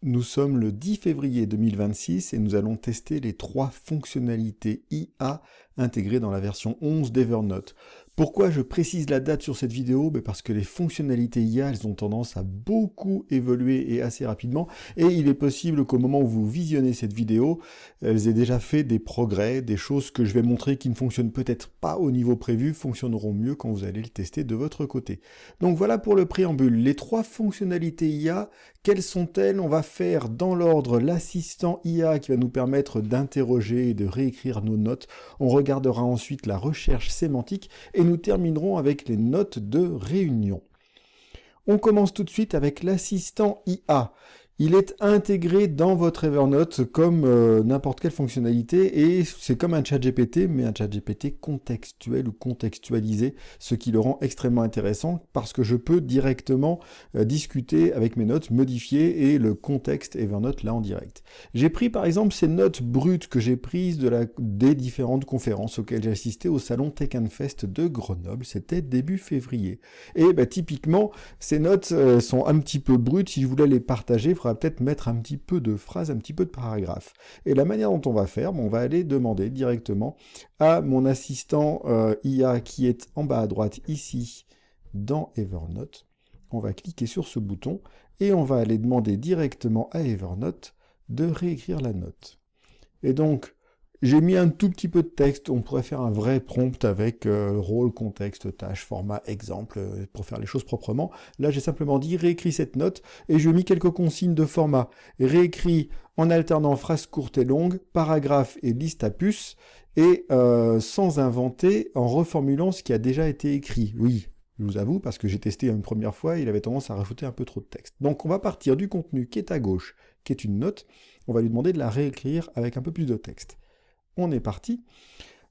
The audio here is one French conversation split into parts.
Nous sommes le 10 février 2026 et nous allons tester les 3 fonctionnalités IA intégrées dans la version 11 d'Evernote. Pourquoi je précise la date sur cette vidéo? Parce que les fonctionnalités IA, elles ont tendance à beaucoup évoluer et assez rapidement. Et il est possible qu'au moment où vous visionnez cette vidéo, elles aient déjà fait des progrès, des choses que je vais montrer qui ne fonctionnent peut-être pas au niveau prévu, fonctionneront mieux quand vous allez le tester de votre côté. Donc voilà pour le préambule. Les 3 fonctionnalités IA, quelles sont-elles? On va faire dans l'ordre l'assistant IA qui va nous permettre d'interroger et de réécrire nos notes. On regardera ensuite la recherche sémantique et nous terminerons avec les notes de réunion. On commence tout de suite avec l'assistant IA. Il est intégré dans votre Evernote comme n'importe quelle fonctionnalité et c'est comme un ChatGPT, mais un ChatGPT contextuel ou contextualisé, ce qui le rend extrêmement intéressant parce que je peux directement discuter avec mes notes, modifier et le contexte Evernote là en direct. J'ai pris par exemple ces notes brutes que j'ai prises des différentes conférences auxquelles j'ai assisté au salon Tech Fest de Grenoble, c'était début février. Et typiquement, ces notes sont un petit peu brutes, si je voulais les partager, peut-être mettre un petit peu de phrases, un petit peu de paragraphes. Et la manière dont on va faire, on va aller demander directement à mon assistant IA qui est en bas à droite ici dans Evernote. On va cliquer sur ce bouton et on va aller demander directement à Evernote de réécrire la note. Et donc, j'ai mis un tout petit peu de texte, on pourrait faire un vrai prompt avec rôle, contexte, tâche, format, exemple, pour faire les choses proprement. Là, j'ai simplement dit réécris cette note et je mis quelques consignes de format. Réécris en alternant phrases courtes et longues, paragraphes et liste à puces, et sans inventer, en reformulant ce qui a déjà été écrit. Oui, je vous avoue, parce que j'ai testé une première fois, il avait tendance à rajouter un peu trop de texte. Donc on va partir du contenu qui est à gauche, qui est une note, on va lui demander de la réécrire avec un peu plus de texte. On est parti.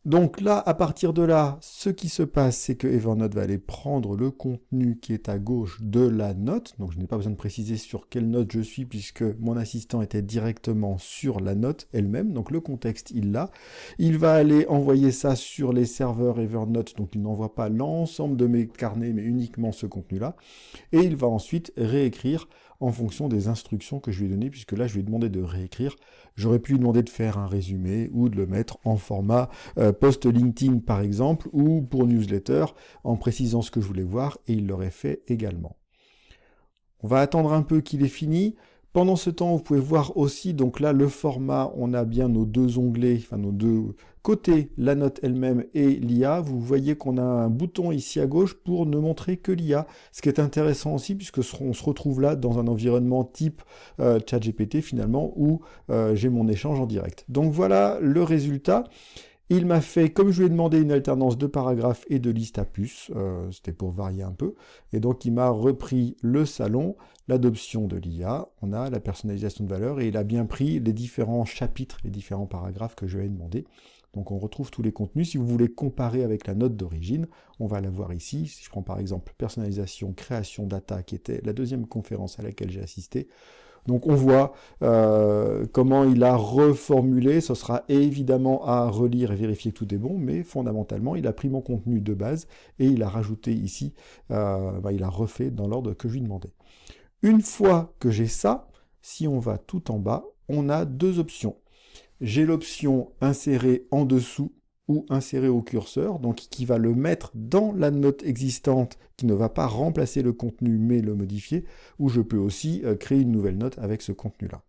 Donc là, à partir de là, ce qui se passe, c'est que Evernote va aller prendre le contenu qui est à gauche de la note. Donc je n'ai pas besoin de préciser sur quelle note je suis puisque mon assistant était directement sur la note elle-même. Donc le contexte, il l'a. Il va aller envoyer ça sur les serveurs Evernote. Donc il n'envoie pas l'ensemble de mes carnets, mais uniquement ce contenu-là. Et il va ensuite réécrire en fonction des instructions que je lui ai données, puisque là, je lui ai demandé de réécrire. J'aurais pu lui demander de faire un résumé ou de le mettre en format post LinkedIn, par exemple, ou pour newsletter, en précisant ce que je voulais voir, et il l'aurait fait également. On va attendre un peu qu'il ait fini. Pendant ce temps, vous pouvez voir aussi, donc là, le format, on a bien nos deux onglets, enfin nos deux côtés, la note elle-même et l'IA. Vous voyez qu'on a un bouton ici à gauche pour ne montrer que l'IA, ce qui est intéressant aussi, puisque on se retrouve là dans un environnement type ChatGPT, finalement, où j'ai mon échange en direct. Donc voilà le résultat. Il m'a fait, comme je lui ai demandé, une alternance de paragraphes et de listes à puces, c'était pour varier un peu, et donc il m'a repris le salon, l'adoption de l'IA, on a la personnalisation de valeur, et il a bien pris les différents chapitres, les différents paragraphes que je lui ai demandé. Donc on retrouve tous les contenus. Si vous voulez comparer avec la note d'origine, on va la voir ici. Si je prends par exemple personnalisation, création data, qui était la deuxième conférence à laquelle j'ai assisté, donc on voit comment il a reformulé, ce sera évidemment à relire et vérifier que tout est bon, mais fondamentalement il a pris mon contenu de base et il a rajouté ici, il a refait dans l'ordre que je lui demandais. Une fois que j'ai ça, si on va tout en bas, on a deux options. J'ai l'option insérer en dessous ou insérer au curseur, donc qui va le mettre dans la note existante, qui ne va pas remplacer le contenu mais le modifier, ou je peux aussi créer une nouvelle note avec ce contenu-là.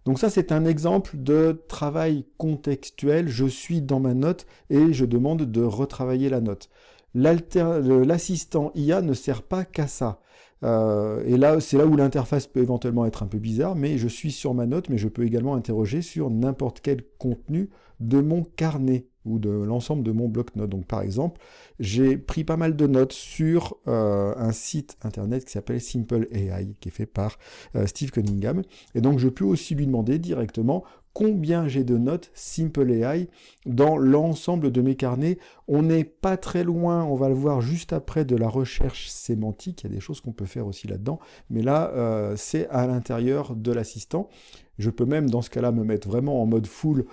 Donc ça, c'est un exemple de travail contextuel. Je suis dans ma note et je demande de retravailler la note. L'assistant IA ne sert pas qu'à ça. Et là, c'est là où l'interface peut éventuellement être un peu bizarre, mais je suis sur ma note, mais je peux également interroger sur n'importe quel contenu de mon carnet ou de l'ensemble de mon bloc-notes. Donc par exemple, j'ai pris pas mal de notes sur un site internet qui s'appelle Simple AI, qui est fait par Steve Cunningham. Et donc je peux aussi lui demander directement combien j'ai de notes Simple AI dans l'ensemble de mes carnets. On n'est pas très loin, on va le voir juste après, de la recherche sémantique. Il y a des choses qu'on peut faire aussi là-dedans. Mais là, c'est à l'intérieur de l'assistant. Je peux même dans ce cas-là me mettre vraiment en mode full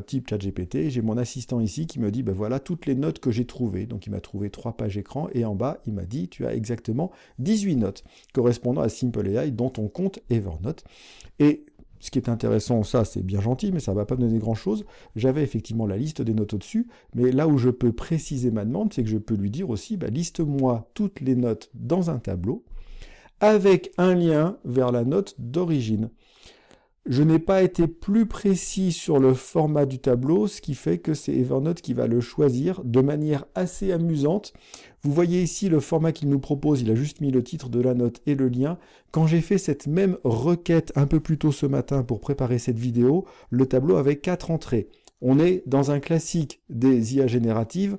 type ChatGPT. J'ai mon assistant ici qui me dit, ben voilà toutes les notes que j'ai trouvées. Donc il m'a trouvé 3 pages écran et en bas, il m'a dit, tu as exactement 18 notes correspondant à Simple AI dans ton compte Evernote. Et ce qui est intéressant, ça c'est bien gentil, mais ça ne va pas me donner grand-chose. J'avais effectivement la liste des notes au-dessus, mais là où je peux préciser ma demande, c'est que je peux lui dire aussi, bah, liste-moi toutes les notes dans un tableau, avec un lien vers la note d'origine. Je n'ai pas été plus précis sur le format du tableau, ce qui fait que c'est Evernote qui va le choisir de manière assez amusante. Vous voyez ici le format qu'il nous propose, il a juste mis le titre de la note et le lien. Quand j'ai fait cette même requête un peu plus tôt ce matin pour préparer cette vidéo, le tableau avait 4 entrées. On est dans un classique des IA génératives.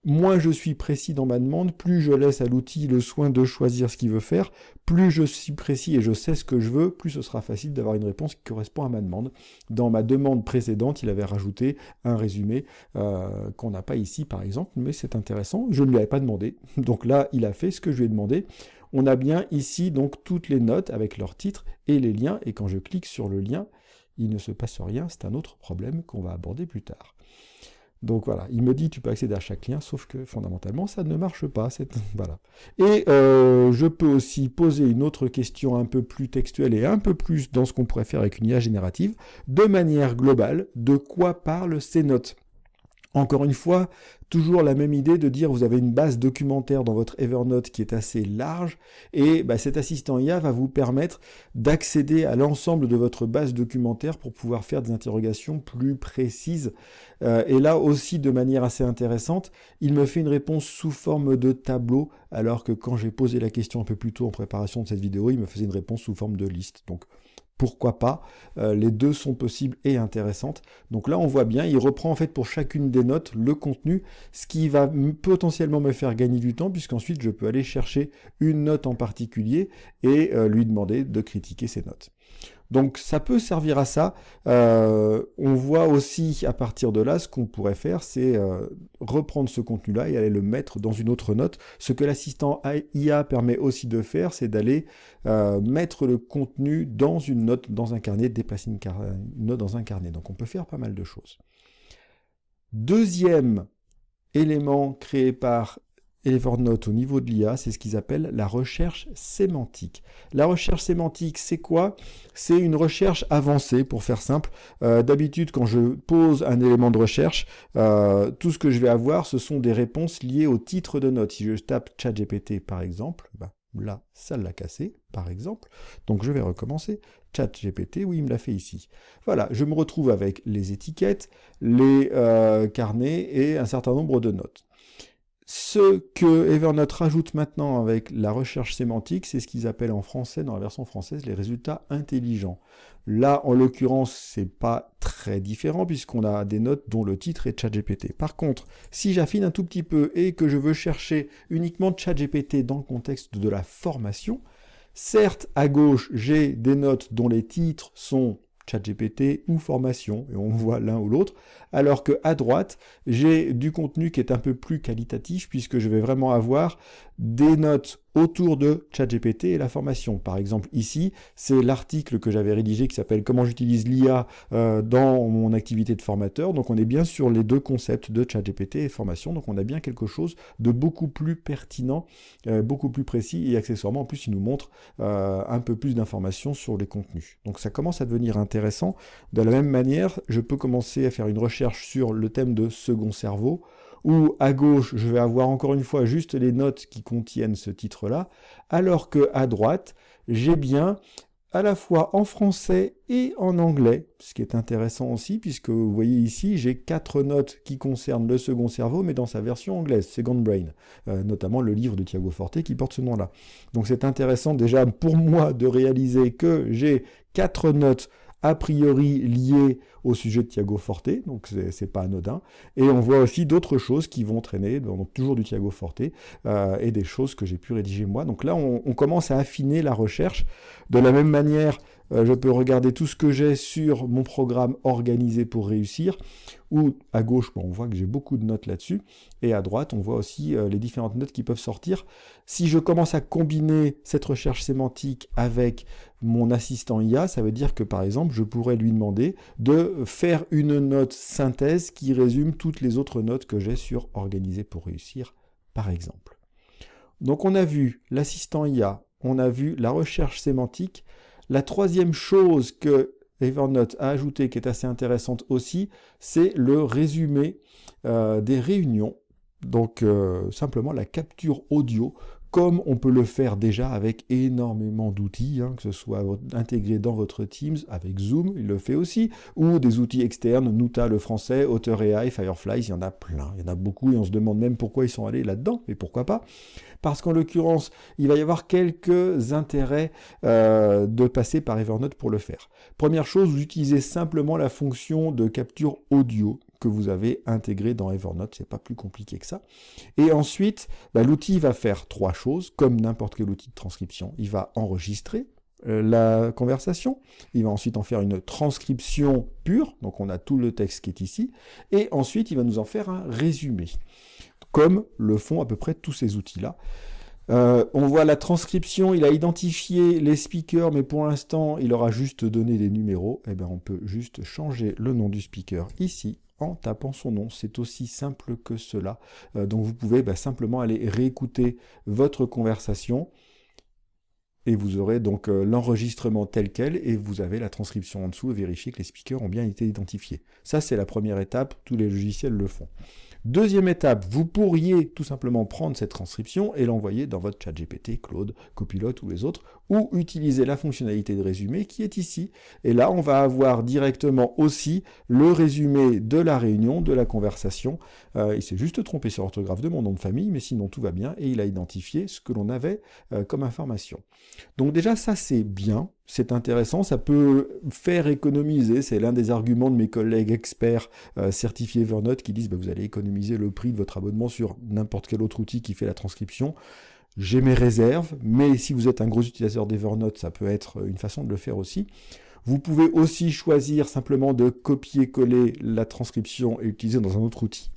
Moins je suis précis dans ma demande, plus je laisse à l'outil le soin de choisir ce qu'il veut faire, plus je suis précis et je sais ce que je veux, plus ce sera facile d'avoir une réponse qui correspond à ma demande. Dans ma demande précédente, il avait rajouté un résumé qu'on n'a pas ici par exemple, mais c'est intéressant, je ne lui avais pas demandé. Donc là, il a fait ce que je lui ai demandé. On a bien ici donc toutes les notes avec leur titre et les liens, et quand je clique sur le lien, il ne se passe rien, c'est un autre problème qu'on va aborder plus tard. Donc voilà, il me dit tu peux accéder à chaque lien, sauf que fondamentalement ça ne marche pas. Voilà. Et je peux aussi poser une autre question un peu plus textuelle et un peu plus dans ce qu'on pourrait faire avec une IA générative. De manière globale, de quoi parlent ces notes ? Encore une fois, toujours la même idée de dire vous avez une base documentaire dans votre Evernote qui est assez large et cet assistant IA va vous permettre d'accéder à l'ensemble de votre base documentaire pour pouvoir faire des interrogations plus précises. Et là aussi de manière assez intéressante, il me fait une réponse sous forme de tableau alors que quand j'ai posé la question un peu plus tôt en préparation de cette vidéo, il me faisait une réponse sous forme de liste. Donc pourquoi pas, les deux sont possibles et intéressantes. Donc là, on voit bien, il reprend en fait pour chacune des notes le contenu, ce qui va potentiellement me faire gagner du temps, puisqu'ensuite je peux aller chercher une note en particulier et lui demander de critiquer ces notes. Donc ça peut servir à ça. On voit aussi à partir de là, ce qu'on pourrait faire, c'est reprendre ce contenu-là et aller le mettre dans une autre note. Ce que l'assistant IA permet aussi de faire, c'est d'aller mettre le contenu dans une note, dans un carnet, déplacer une note dans un carnet. Donc on peut faire pas mal de choses. Deuxième élément créé par Evernote au niveau de l'IA, c'est ce qu'ils appellent la recherche sémantique. La recherche sémantique, c'est quoi? C'est une recherche avancée, pour faire simple. D'habitude, quand je pose un élément de recherche, tout ce que je vais avoir, ce sont des réponses liées au titre de note. Si je tape ChatGPT, par exemple, là, ça l'a cassé, par exemple. Donc, je vais recommencer. ChatGPT, oui, il me l'a fait ici. Voilà, je me retrouve avec les étiquettes, les carnets et un certain nombre de notes. Ce que Evernote rajoute maintenant avec la recherche sémantique, c'est ce qu'ils appellent en français, dans la version française, les résultats intelligents. Là, en l'occurrence, c'est pas très différent puisqu'on a des notes dont le titre est ChatGPT. Par contre, si j'affine un tout petit peu et que je veux chercher uniquement ChatGPT dans le contexte de la formation, certes, à gauche, j'ai des notes dont les titres sont ChatGPT ou formation, et on voit l'un ou l'autre, alors qu'à droite, j'ai du contenu qui est un peu plus qualitatif, puisque je vais vraiment avoir des notes autour de ChatGPT et la formation. Par exemple, ici, c'est l'article que j'avais rédigé qui s'appelle « Comment j'utilise l'IA dans mon activité de formateur ». Donc on est bien sur les deux concepts de ChatGPT et formation, donc on a bien quelque chose de beaucoup plus pertinent, beaucoup plus précis, et accessoirement, en plus, il nous montre un peu plus d'informations sur les contenus. Donc ça commence à devenir intéressant. De la même manière, je peux commencer à faire une recherche sur le thème de second cerveau, où à gauche, je vais avoir encore une fois juste les notes qui contiennent ce titre-là, alors que à droite, j'ai bien à la fois en français et en anglais, ce qui est intéressant aussi, puisque vous voyez ici, j'ai 4 notes qui concernent le second cerveau, mais dans sa version anglaise, Second Brain, notamment le livre de Tiago Forte qui porte ce nom-là. Donc c'est intéressant déjà pour moi de réaliser que j'ai 4 notes a priori liées au sujet de Tiago Forte, donc c'est pas anodin. Et on voit aussi d'autres choses qui vont traîner, donc toujours du Tiago Forte, et des choses que j'ai pu rédiger moi. Donc là, on commence à affiner la recherche. De la même manière, je peux regarder tout ce que j'ai sur mon programme Organisé pour réussir, où à gauche, on voit que j'ai beaucoup de notes là-dessus, et à droite, on voit aussi les différentes notes qui peuvent sortir. Si je commence à combiner cette recherche sémantique avec mon assistant IA, ça veut dire que, par exemple, je pourrais lui demander de faire une note synthèse qui résume toutes les autres notes que j'ai sur Organisé pour réussir, par exemple. Donc on a vu l'assistant IA, on a vu la recherche sémantique. La troisième chose que Evernote a ajouté, qui est assez intéressante aussi, c'est le résumé des réunions. Donc simplement la capture audio, comme on peut le faire déjà avec énormément d'outils, que ce soit intégré dans votre Teams, avec Zoom, il le fait aussi, ou des outils externes, Nuta le français, Author AI, Firefly, il y en a plein, il y en a beaucoup, et on se demande même pourquoi ils sont allés là-dedans, et pourquoi pas. Parce qu'en l'occurrence, il va y avoir quelques intérêts de passer par Evernote pour le faire. Première chose, vous utilisez simplement la fonction de capture audio que vous avez intégrée dans Evernote, c'est pas plus compliqué que ça. Et ensuite, l'outil va faire trois choses, comme n'importe quel outil de transcription. Il va enregistrer la conversation, il va ensuite en faire une transcription pure, donc on a tout le texte qui est ici, et ensuite il va nous en faire un résumé, comme le font à peu près tous ces outils-là. On voit la transcription, il a identifié les speakers, mais pour l'instant, il aura juste donné des numéros. Eh bien, on peut juste changer le nom du speaker ici, en tapant son nom. C'est aussi simple que cela. Donc, vous pouvez simplement aller réécouter votre conversation, et vous aurez donc l'enregistrement tel quel, et vous avez la transcription en dessous, et vérifier que les speakers ont bien été identifiés. Ça, c'est la première étape, tous les logiciels le font. Deuxième étape, vous pourriez tout simplement prendre cette transcription et l'envoyer dans votre ChatGPT, Claude, Copilot ou les autres, ou utiliser la fonctionnalité de résumé qui est ici. Et là, on va avoir directement aussi le résumé de la réunion, de la conversation. Il s'est juste trompé sur l'orthographe de mon nom de famille, mais sinon tout va bien, et il a identifié ce que l'on avait comme information. Donc déjà, ça c'est bien. C'est intéressant, ça peut faire économiser, c'est l'un des arguments de mes collègues experts certifiés Evernote qui disent vous allez économiser le prix de votre abonnement sur n'importe quel autre outil qui fait la transcription. J'ai mes réserves, mais si vous êtes un gros utilisateur d'Evernote, ça peut être une façon de le faire aussi. Vous pouvez aussi choisir simplement de copier-coller la transcription et utiliser dans un autre outil.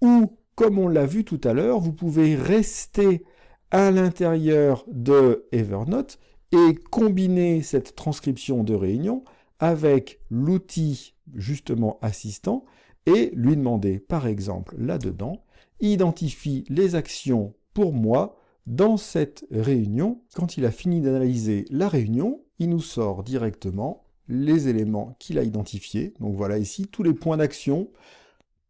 Ou, comme on l'a vu tout à l'heure, vous pouvez rester à l'intérieur de Evernote et combiner cette transcription de réunion avec l'outil justement assistant et lui demander, par exemple, là-dedans, identifie les actions pour moi dans cette réunion. Quand il a fini d'analyser la réunion, il nous sort directement les éléments qu'il a identifiés. Donc voilà ici tous les points d'action.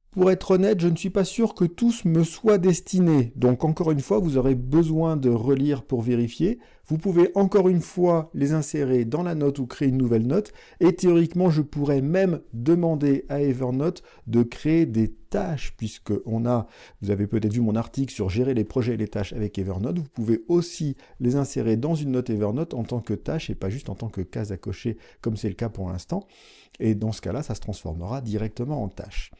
Pour être honnête, je ne suis pas sûr que tous me soient destinés. Donc encore une fois, vous aurez besoin de relire pour vérifier. Vous pouvez encore une fois les insérer dans la note ou créer une nouvelle note. Et théoriquement, je pourrais même demander à Evernote de créer des tâches, puisque vous avez peut-être vu mon article sur gérer les projets et les tâches avec Evernote. Vous pouvez aussi les insérer dans une note Evernote en tant que tâche et pas juste en tant que case à cocher, comme c'est le cas pour l'instant. Et dans ce cas-là, ça se transformera directement en tâche.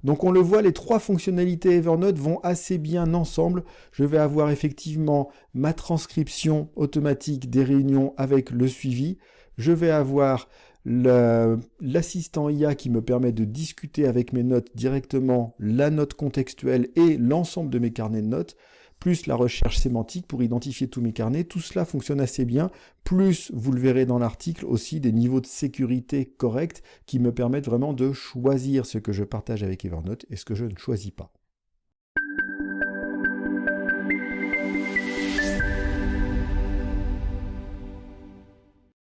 Donc on le voit, les trois fonctionnalités Evernote vont assez bien ensemble. Je vais avoir effectivement ma transcription automatique des réunions avec le suivi. Je vais avoir l'assistant IA qui me permet de discuter avec mes notes directement, la note contextuelle et l'ensemble de mes carnets de notes, plus la recherche sémantique pour identifier tous mes carnets. Tout cela fonctionne assez bien, plus, vous le verrez dans l'article, aussi des niveaux de sécurité corrects qui me permettent vraiment de choisir ce que je partage avec Evernote et ce que je ne choisis pas.